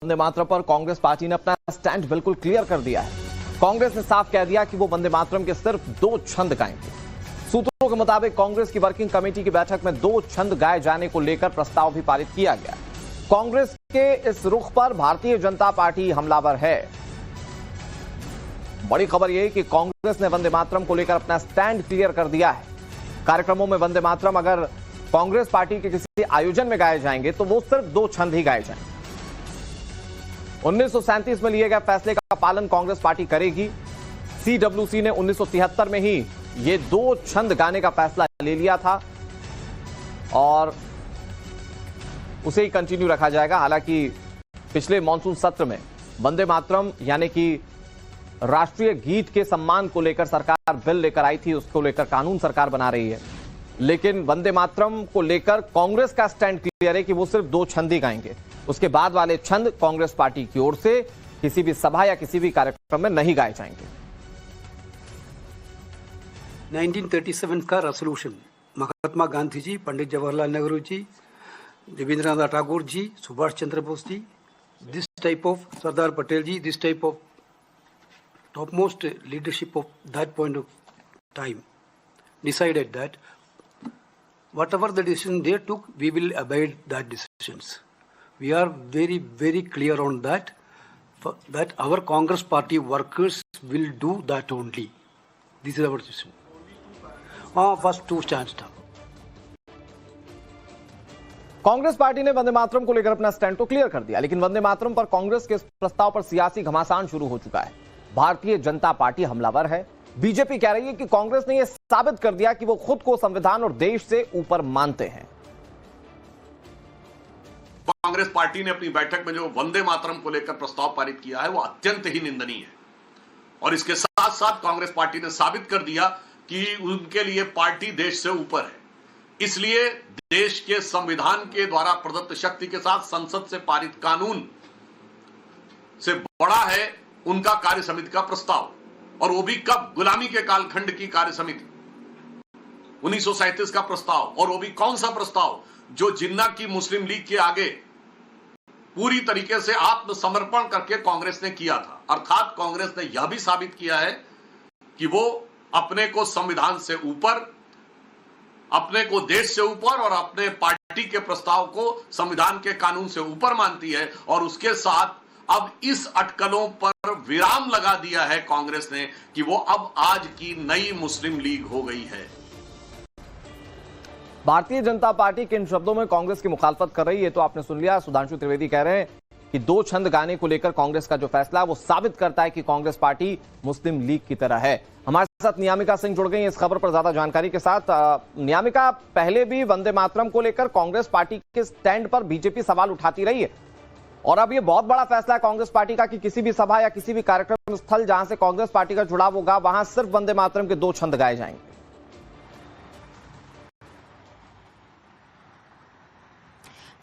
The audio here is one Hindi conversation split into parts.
वंदे मातरम पर कांग्रेस पार्टी ने अपना स्टैंड बिल्कुल क्लियर कर दिया है। कांग्रेस ने साफ कह दिया कि वो वंदे मातरम के सिर्फ 2 छंद गाएंगे। सूत्रों के मुताबिक कांग्रेस की वर्किंग कमेटी की बैठक में 2 छंद गाए जाने को लेकर प्रस्ताव भी पारित किया गया। कांग्रेस के इस रुख पर भारतीय जनता पार्टी हमलावर है। बड़ी खबर यह कि कांग्रेस ने वंदे मातरम को लेकर अपना स्टैंड क्लियर कर दिया है। कार्यक्रमों में वंदे मातरम अगर कांग्रेस पार्टी के किसी आयोजन में गाए जाएंगे तो वो सिर्फ 2 छंद ही गाए जाएंगे। 1937 में लिए गए फैसले का पालन कांग्रेस पार्टी करेगी। सीडब्ल्यूसी ने 1973 में ही ये 2 छंद गाने का फैसला ले लिया था और उसे ही कंटिन्यू रखा जाएगा। हालांकि पिछले मॉनसून सत्र में वंदे मातरम यानी कि राष्ट्रीय गीत के सम्मान को लेकर सरकार बिल लेकर आई थी, उसको लेकर कानून सरकार बना रही है, लेकिन वंदे मातरम को लेकर कांग्रेस का स्टैंड क्लियर है कि वो सिर्फ 2 छंद ही गाएंगे। उसके बाद वाले छंद कांग्रेस पार्टी की ओर से किसी भी सभा या किसी भी कार्यक्रम में नहीं गाए जाएंगे। 1937 का resolution Mahatma Gandhi ji, Pandit Jawaharlal Nehru ji, Rabindranath Thakur ji, Subhash Chandra Bose ji, this type of Sardar Patel ji, this type of topmost leadership of that point of time decided that whatever the decision they took, we will abide that decisions. We are very, very clear on that, that our Congress party workers will do that only. This is our decision. First 2 stands down. Congress party ने वंदे मातरम को लेकर अपना स्टैंड तो क्लियर कर दिया, लेकिन वंदे मातरम पर कांग्रेस के इस प्रस्ताव पर सियासी घमासान शुरू हो चुका है। भारतीय जनता पार्टी हमलावर है। बीजेपी कह रही है कि कांग्रेस ने यह साबित कर दिया कि वो खुद को संविधान और देश से ऊपर मानते हैं। कांग्रेस पार्टी ने अपनी बैठक में जो वंदे मातरम को लेकर प्रस्ताव पारित किया है वो अत्यंत ही निंदनीय है और इसके साथ साथ कांग्रेस पार्टी ने साबित कर दिया कि उनके लिए पार्टी देश से ऊपर है। इसलिए देश के संविधान के द्वारा प्रदत्त शक्ति के साथ संसद से पारित कानून से बड़ा है उनका कार्य समिति का प्रस्ताव, और वो भी कब? गुलामी के कालखंड की कार्य समिति 1937 का प्रस्ताव, और वो भी कौन सा प्रस्ताव? जो जिन्ना की मुस्लिम लीग के आगे पूरी तरीके से आत्मसमर्पण करके कांग्रेस ने किया था। अर्थात कांग्रेस ने यह भी साबित किया है कि वो अपने को संविधान से ऊपर, अपने को देश से ऊपर और अपने पार्टी के प्रस्ताव को संविधान के कानून से ऊपर मानती है। और उसके साथ अब इस अटकलों पर विराम लगा दिया है कांग्रेस ने कि वो अब आज की नई मुस्लिम लीग हो गई है। भारतीय जनता पार्टी किन शब्दों में कांग्रेस की मुखालफत कर रही है तो आपने सुन लिया। सुधांशु त्रिवेदी कह रहे हैं कि 2 छंद गाने को लेकर कांग्रेस का जो फैसला है वो साबित करता है कि कांग्रेस पार्टी मुस्लिम लीग की तरह है। हमारे साथ नियामिका सिंह जुड़ गई इस खबर पर ज्यादा जानकारी के साथ। नियामिका, पहले भी वंदे मातरम को लेकर कांग्रेस पार्टी के स्टैंड पर बीजेपी सवाल उठाती रही है और अब ये बहुत बड़ा फैसला है कांग्रेस पार्टी का कि किसी भी सभा या किसी भी कार्यक्रम स्थल जहां से कांग्रेस पार्टी का जुड़ाव होगा वहां सिर्फ वंदे मातरम के 2 छंद गाए जाएंगे।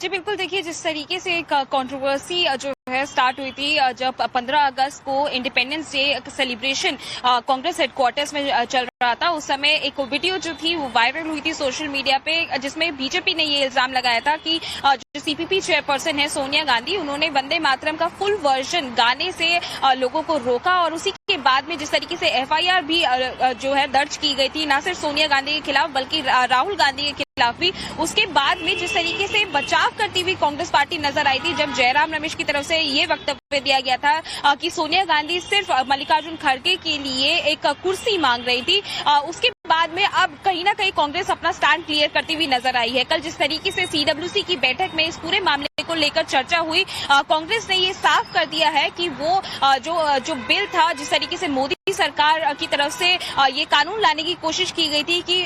जी बिल्कुल, देखिए जिस तरीके से एक कंट्रोवर्सी जो है स्टार्ट हुई थी जब 15 अगस्त को independence day celebration Congress headquarters में चल रहा था, उस समय एक वीडियो जो थी वो वायरल हुई थी सोशल मीडिया पे, जिसमें बीजेपी ने ये इल्जाम लगाया था कि जो सीपीपी चेयरपर्सन है सोनिया गांधी, उन्होंने वंदे मातरम का फुल वर्जन गाने से लोगों को रोका और उसी के बाद में जिस तरीके से एफआईआर भी जो है दर्ज की गई थी, न सिर्फ सोनिया गांधी के खिलाफ बल्कि राहुल गांधी के खिलाफ भी, उसके बाद में जिस तरीके से बचाव करती हुई कांग्रेस पार्टी नजर आई थी जब जयराम रमेश की तरफ से ये वक्तव्य दिया गया था कि सोनिया गांधी सिर्फ मल्लिकार्जुन खड़गे के लिए एक कुर्सी मांग रही थी। उसके बाद में अब कहीं ना कहीं कांग्रेस अपना स्टैंड क्लियर करती हुई नजर आई है। कल जिस तरीके से सीडब्ल्यूसी की बैठक में इस पूरे मामले को लेकर चर्चा हुई, कांग्रेस ने ये साफ कर दिया है कि वो जो बिल था, जिस तरीके से मोदी सरकार की तरफ से ये कानून लाने की कोशिश की गई थी कि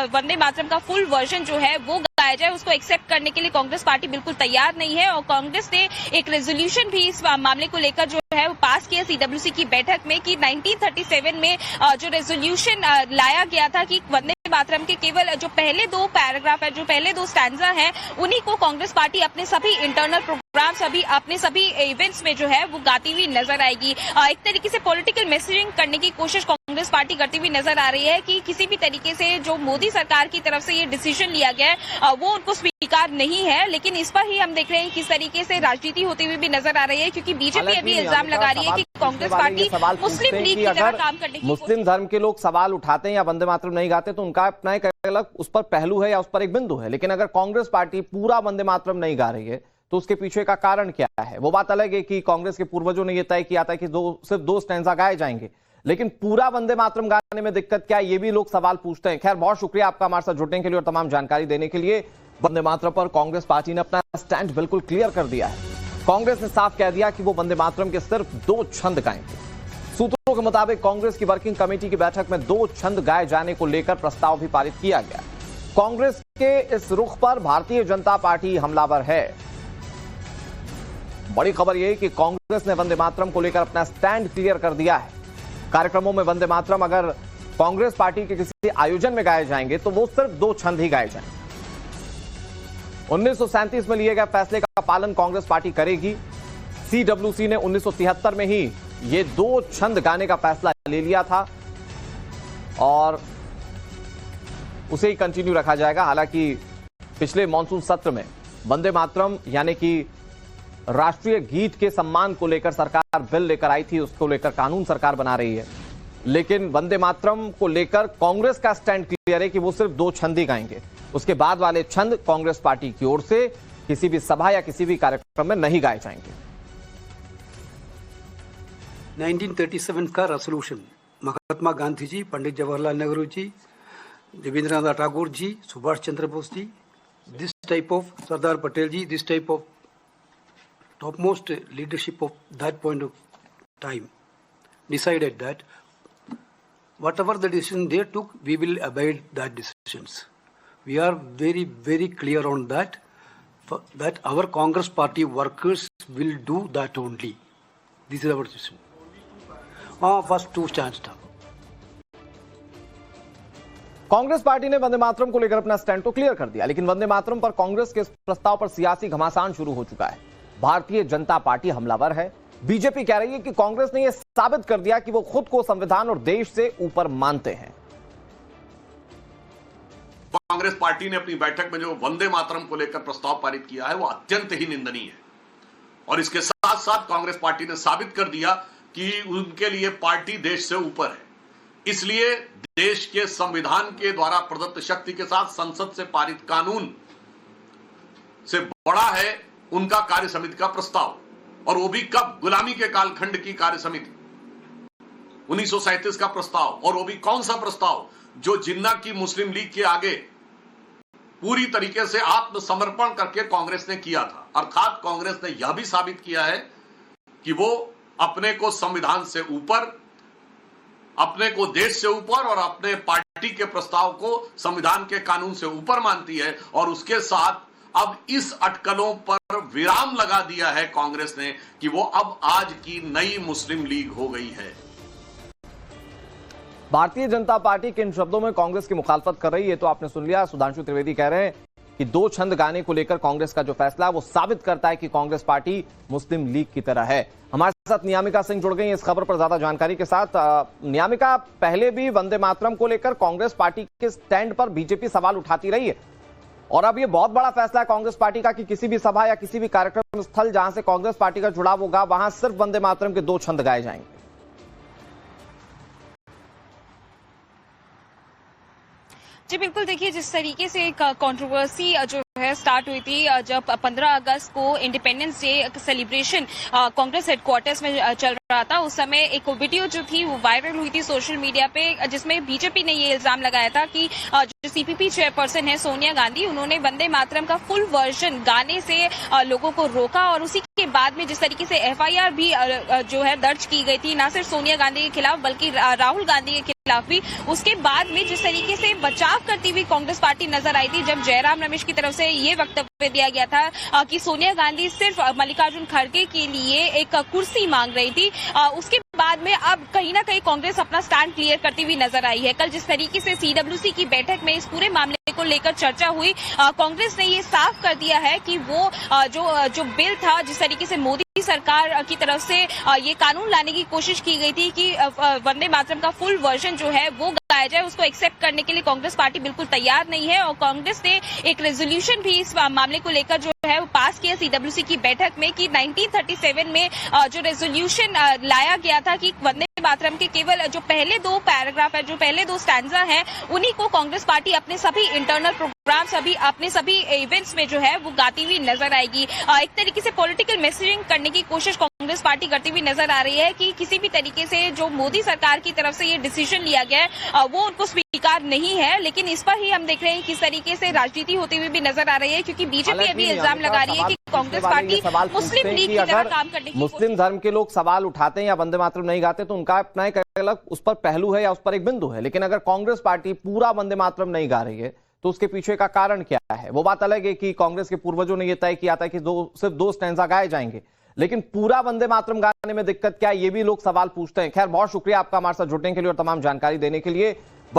वंदे मातरम का फुल वर्जन जो है वो गाया जाए, उसको एक्सेप्ट करने के लिए कांग्रेस पार्टी बिल्कुल तैयार नहीं है। और कांग्रेस ने एक रेजोल्यूशन भी इस मामले को लेकर जो है वो पास किया सीडब्ल्यूसी की बैठक में कि 1937 में जो रेजोल्यूशन लाया गया था कि वंदे मातरम के केवल जो पहले दो पैराग्राफ है, जो पहले दो स्टैंजा है, उन्हीं को कांग्रेस पार्टी अपने सभी इंटरनल प्रोग्राम्स, अपने सभी इवेंट्स में जो है वो गाती हुई नजर आएगी। एक तरीके से पॉलिटिकल मैसेजिंग करने की कोशिश कांग्रेस पार्टी करती हुई नजर आ रही है कि किसी भी तरीके से जो मोदी सरकार की तरफ से ये डिसीजन लिया गया है वो उनको स्वीकार नहीं है। लेकिन इस पर ही हम देख रहे हैं किस तरीके से राजनीति होती हुई भी नजर आ रही है, क्योंकि बीजेपी अभी इल्जाम लगा रही है कि कांग्रेस पार्टी मुस्लिम लीग की तरह काम करने की मुस्लिम धर्म के लोग सवाल उठाते हैं या वंदे मातरम नहीं गाते तो उनका अपना एक अलग उस पर पहलू है या उस पर एक बिंदु है। लेकिन अगर कांग्रेस पार्टी पूरा वंदे मातरम नहीं गा रही है तो उसके पीछे का कारण क्या है? वो बात अलग है कि कांग्रेस के पूर्वजों ने यह तय किया था कि सिर्फ दो स्टैंजा गाए जाएंगे, लेकिन पूरा वंदे मातरम गाने में दिक्कत क्या है, ये भी लोग सवाल पूछते हैं। खैर, बहुत शुक्रिया आपका हमारे साथ जुड़ने के लिए और तमाम जानकारी देने के लिए। वंदे मातरम पर कांग्रेस पार्टी ने अपना स्टैंड बिल्कुल क्लियर कर दिया है। कांग्रेस ने साफ कह दिया कि वो वंदे मातरम के सिर्फ 2 छंद गाएंगे। सूत्रों के मुताबिक कांग्रेस की वर्किंग कमेटी की बैठक में 2 छंद गाए जाने को लेकर प्रस्ताव भी पारित किया गया। कांग्रेस के इस रुख पर भारतीय जनता पार्टी हमलावर है। बड़ी खबर यह कि कांग्रेस ने वंदे मातरम को लेकर अपना स्टैंड क्लियर कर दिया है। कार्यक्रमों में वंदे मातरम अगर कांग्रेस पार्टी के किसी आयोजन में गाए जाएंगे तो वो सिर्फ 2 छंद ही गाए जाएंगे। 1937 में लिए गए फैसले का पालन कांग्रेस पार्टी करेगी। CWC ने 1973 में ही ये 2 छंद गाने का फैसला ले लिया था और उसे ही कंटिन्यू रखा जाएगा। हालांकि पिछले मॉनसून सत्र में वंदे मातरम यानी कि राष्ट्रीय गीत के सम्मान को लेकर सरकार बिल लेकर आई थी, उसको लेकर कानून सरकार बना रही है। लेकिन वंदे मातरम को लेकर कांग्रेस का स्टैंड क्लियर है कि वो सिर्फ 2 छंद ही गाएंगे। उसके बाद वाले छंद कांग्रेस पार्टी की ओर से किसी भी सभा या किसी भी कार्यक्रम में नहीं गाए जाएंगे। 1937 का resolution Mahatma Gandhi ji, Pandit Jawaharlal Nehru ji, Rabindranath Tagore ji, Subhash Chandra Bose ji, this type of Sardar Patel ji, this type of topmost leadership of that point of time decided that whatever the decision they took, we will obey that decisions. We are very, very clear on that, that our Congress party workers will do that only. This is our decision. First 2 stands था। कांग्रेस पार्टी ने वंदे मातरम को लेकर अपना स्टैंड तो क्लियर कर दिया, लेकिन वंदे मातरम पर कांग्रेस के इस प्रस्ताव पर सियासी घमासान शुरू हो चुका है। भारतीय जनता पार्टी हमलावर है। बीजेपी कह रही है कि कांग्रेस ने यह साबित कर दिया कि वो खुद को संविधान और देश से ऊपर मानते हैं। कांग्रेस पार्टी ने अपनी बैठक में जो वंदे मातरम को लेकर प्रस्ताव पारित किया है वो अत्यंत ही निंदनीय है और इसके साथ साथ कांग्रेस पार्टी ने साबित कर दिया कि उनके लिए पार्टी देश से ऊपर है। इसलिए देश के संविधान के द्वारा प्रदत्त शक्ति के साथ संसद से पारित कानून से बड़ा है उनका कार्य समिति का प्रस्ताव, और वो भी कब? गुलामी के कालखंड की कार्य समिति 1937 का प्रस्ताव, और वो भी कौन सा प्रस्ताव? जो जिन्ना की मुस्लिम लीग के आगे पूरी तरीके से आत्मसमर्पण करके कांग्रेस ने किया था। अर्थात कांग्रेस ने यह भी साबित किया है कि वो अपने को संविधान से ऊपर, अपने को देश से ऊपर और अपने पार्टी के प्रस्ताव को संविधान के कानून से ऊपर मानती है। और उसके साथ अब इस अटकलों पर विराम लगा दिया है कांग्रेस ने कि वो अब आज की नई मुस्लिम लीग हो गई है। भारतीय जनता पार्टी किन शब्दों में कांग्रेस की मुखालफत कर रही है तो आपने सुन लिया। सुधांशु त्रिवेदी कह रहे हैं कि 2 छंद गाने को लेकर कांग्रेस का जो फैसला है वो साबित करता है कि कांग्रेस पार्टी मुस्लिम लीग की तरह है। हमारे साथ नियामिका सिंह जुड़ गई इस खबर पर ज्यादा जानकारी के साथ। नियामिका, पहले भी वंदे मातरम को लेकर कांग्रेस पार्टी के स्टैंड पर बीजेपी सवाल उठाती रही है और अब ये बहुत बड़ा फैसला है कांग्रेस पार्टी का कि किसी भी सभा या किसी भी कार्यक्रम स्थल जहां से कांग्रेस पार्टी का जुड़ाव होगा वहां सिर्फ वंदे मातरम के 2 छंद गाए जाएंगे। जी बिल्कुल, देखिए जिस तरीके से कंट्रोवर्सी जो है स्टार्ट हुई थी जब 15 अगस्त को independence day celebration Congress headquarters में चल रहा था, उस समय एक वीडियो जो थी वो वायरल हुई थी सोशल मीडिया पे, जिसमें बीजेपी ने ये इल्जाम लगाया था कि जो सीपीपी चेयरपर्सन है सोनिया गांधी, उन्होंने वंदे मातरम का फुल वर्जन गाने से लोगों को रोका और उसी के बाद में जिस तरीके से एफआईआर भी जो है दर्ज की गई थी, न सिर्फ सोनिया गांधी के खिलाफ बल्कि राहुल गांधी के खिलाफ भी, उसके बाद में जिस तरीके से बचाव करती हुई कांग्रेस पार्टी नजर आई थी जब जयराम रमेश की तरफ से ये वक्तव्य दिया गया था कि सोनिया गांधी सिर्फ मल्लिकार्जुन खड़गे के लिए एक कुर्सी मांग रही थी। उसके बाद में अब कहीं ना कहीं कांग्रेस अपना स्टैंड क्लियर करती हुई नजर आई है। कल जिस तरीके से सीडब्ल्यूसी की बैठक में इस पूरे मामले को लेकर चर्चा हुई, कांग्रेस ने ये साफ कर दिया है कि वो जो बिल था, जिस तरीके से मोदी सरकार की तरफ से ये कानून लाने की कोशिश की गई थी कि वंदे मातरम का फुल वर्जन जो है वो गाया जाए, उसको एक्सेप्ट करने के लिए कांग्रेस पार्टी बिल्कुल तैयार नहीं है। और कांग्रेस ने एक रेजोल्यूशन भी इस मामले को लेकर जो है वो पास किया सीडब्ल्यूसी की बैठक में कि 1937 में जो रेजोल्यूशन लाया गया था कि वंदे मातरम के केवल जो पहले 2 पैराग्राफ है, जो पहले 2 स्टैंजा है, उन्हीं को कांग्रेस पार्टी अपने सभी इंटरनल प्रोग्राम्स अपने सभी इवेंट्स में जो है वो गाती हुई नजर आएगी। एक तरीके से पॉलिटिकल मैसेजिंग करने की कोशिश कांग्रेस पार्टी करती हुई नजर आ रही है कि किसी भी तरीके से जो मोदी सरकार की तरफ से ये डिसीजन लिया गया है वो उनको स्वीकार नहीं है। लेकिन इस पर ही हम देख रहे हैं किस तरीके से राजनीति होती हुई भी नजर आ रही है, क्योंकि बीजेपी अभी इल्जाम लगा रही है कि कांग्रेस पार्टी मुस्लिम लीग की तरह काम करने की मुस्लिम धर्म के लोग सवाल उठाते हैं या वंदे मातरम नहीं गाते तो उनका अपना एक अलग उस पर पहलू है या उस पर एक बिंदु है, लेकिन अगर कांग्रेस पार्टी पूरा वंदे मातरम नहीं गा रही है तो उसके पीछे का कारण क्या है? वो बात अलग है कि कांग्रेस के पूर्वजों ने यह तय किया था कि सिर्फ 2 स्टैंजा गाए जाएंगे, लेकिन पूरा वंदे मातरम गाने में दिक्कत क्या है, ये भी लोग सवाल पूछते हैं। खैर, बहुत शुक्रिया आपका हमारे साथ जुड़ने के लिए और तमाम जानकारी देने के लिए।